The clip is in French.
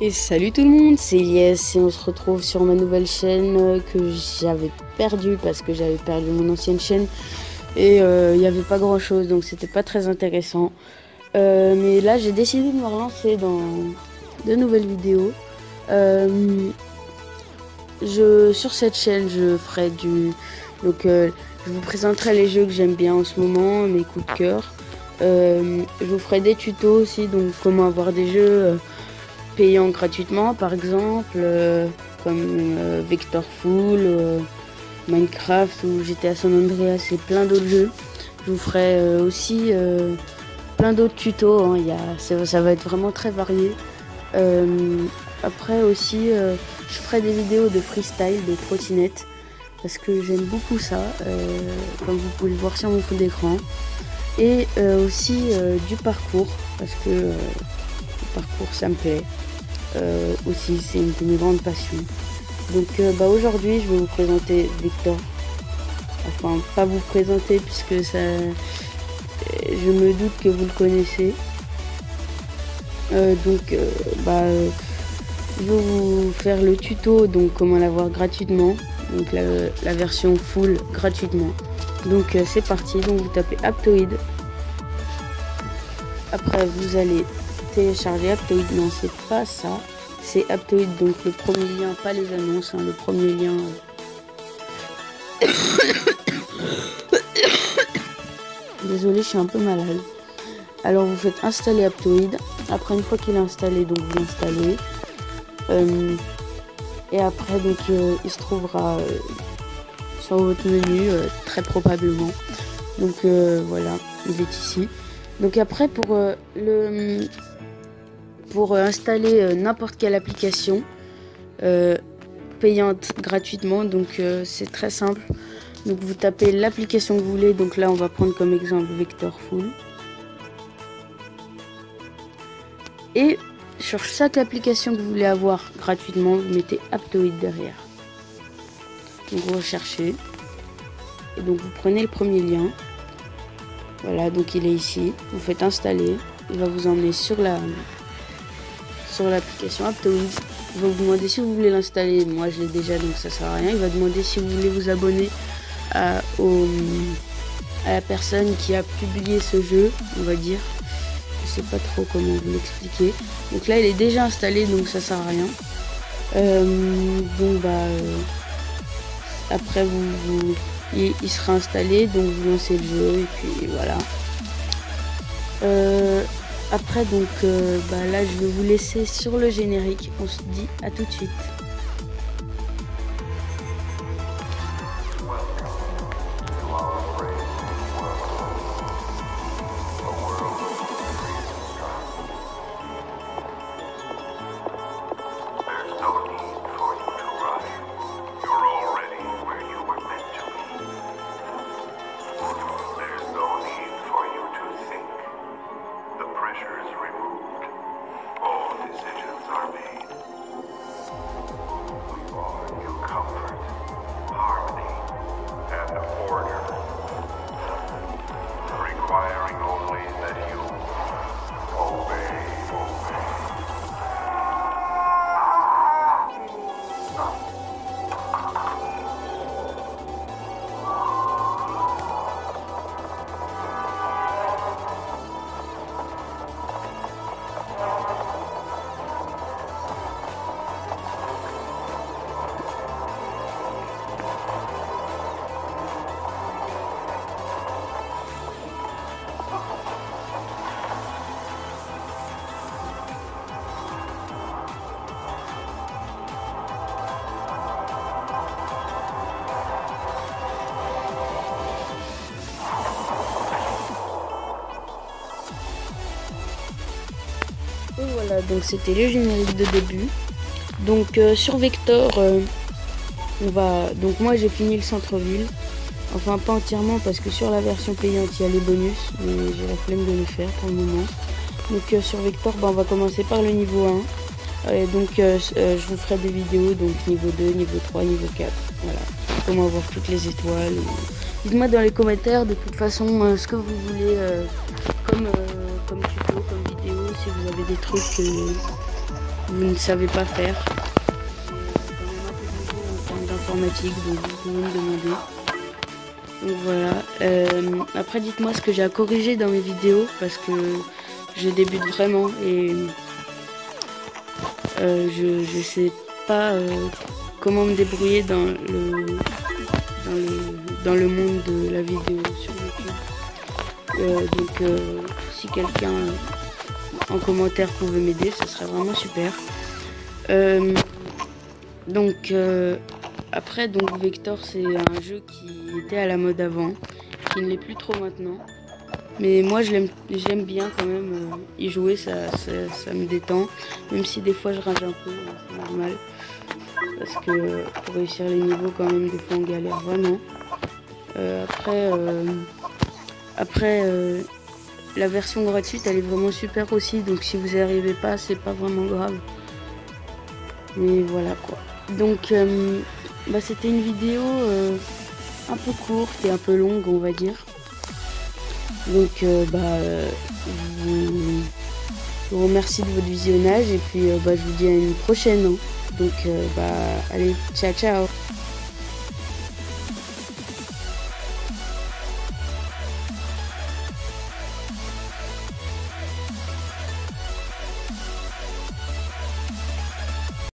Et salut tout le monde, c'est Elias et on se retrouve sur ma nouvelle chaîne que j'avais perdue parce que j'avais perdu mon ancienne chaîne et il n'y avait pas grand chose donc c'était pas très intéressant. Mais là j'ai décidé de me relancer dans de nouvelles vidéos. Sur cette chaîne je ferai je vous présenterai les jeux que j'aime bien en ce moment, mes coups de cœur. Je vous ferai des tutos aussi, donc comment avoir des jeux payant gratuitement par exemple, comme Vectorful, Minecraft ou GTA San Andreas et plein d'autres jeux. Je vous ferai aussi plein d'autres tutos, hein. Ça va être vraiment très varié. Après aussi je ferai des vidéos de freestyle, de trottinette, parce que j'aime beaucoup ça, comme vous pouvez le voir sur mon fond d'écran. Et aussi du parcours, parce que le parcours ça me plaît. Aussi c'est une de mes grandes passions. Donc aujourd'hui je vais vous présenter Victor. Enfin pas vous présenter puisque ça, je me doute que vous le connaissez. Je vais vous faire le tuto, donc comment l'avoir gratuitement, donc la version full gratuitement. Donc c'est parti, donc vous tapez Aptoide. Après vous allez télécharger Aptoide, non c'est pas ça, c'est Aptoide, donc le premier lien, pas les annonces, hein, le premier lien. Désolé, je suis un peu malade. Alors vous faites installer Aptoide. Après une fois qu'il est installé, donc vous l'installez. Et après donc il se trouvera sur votre menu très probablement. Donc voilà, il est ici. Donc après pour installer n'importe quelle application payante gratuitement, donc c'est très simple. Donc vous tapez l'application que vous voulez. Donc là on va prendre comme exemple Vectorful. Et sur chaque application que vous voulez avoir gratuitement, vous mettez Aptoide derrière. Donc vous recherchez. Et donc vous prenez le premier lien. Voilà, donc il est ici. Vous faites installer. Il va vous emmener sur l'application Aptoide. Il va vous demander si vous voulez l'installer. Moi je l'ai déjà, donc ça sert à rien. Il va demander si vous voulez vous abonner à la personne qui a publié ce jeu, on va dire. Je sais pas trop comment vous l'expliquer. Donc là il est déjà installé, donc ça sert à rien. Après il sera installé, donc vous lancez le jeu et puis voilà. Après donc là je vais vous laisser sur le générique. On se dit à tout de suite. Et voilà, donc c'était le générique de début. Donc sur Vector, donc moi j'ai fini le centre-ville. Enfin pas entièrement parce que sur la version payante il y a les bonus, mais j'ai la flemme de le faire pour le moment. Donc sur Vector, on va commencer par le niveau 1. Je vous ferai des vidéos, donc niveau 2, niveau 3, niveau 4. Voilà, comment avoir toutes les étoiles. Dites-moi dans les commentaires de toute façon ce que vous voulez comme tuto, comme vidéo, si vous avez des trucs vous ne savez pas faire. C'est quand même un peu nouveau en termes d'informatique, donc vous pouvez me demander. Donc voilà. Après, dites-moi ce que j'ai à corriger dans mes vidéos parce que je débute vraiment et je sais pas comment me débrouiller dans le monde de la vidéo sur YouTube. Donc si quelqu'un en commentaire pouvait m'aider, ce serait vraiment super. Après, Vector, c'est un jeu qui était à la mode avant, qui ne l'est plus trop maintenant. Mais moi, j'aime bien quand même y jouer, ça me détend. Même si des fois, je rage un peu, c'est normal. Parce que pour réussir les niveaux, quand même, des fois, on galère vraiment. Après, la version gratuite, elle est vraiment super aussi. Donc, si vous n'y arrivez pas, c'est pas vraiment grave. Mais voilà, quoi. Donc, c'était une vidéo un peu courte et un peu longue, on va dire. Donc je vous remercie de votre visionnage et puis je vous dis à une prochaine. Donc allez, ciao ciao.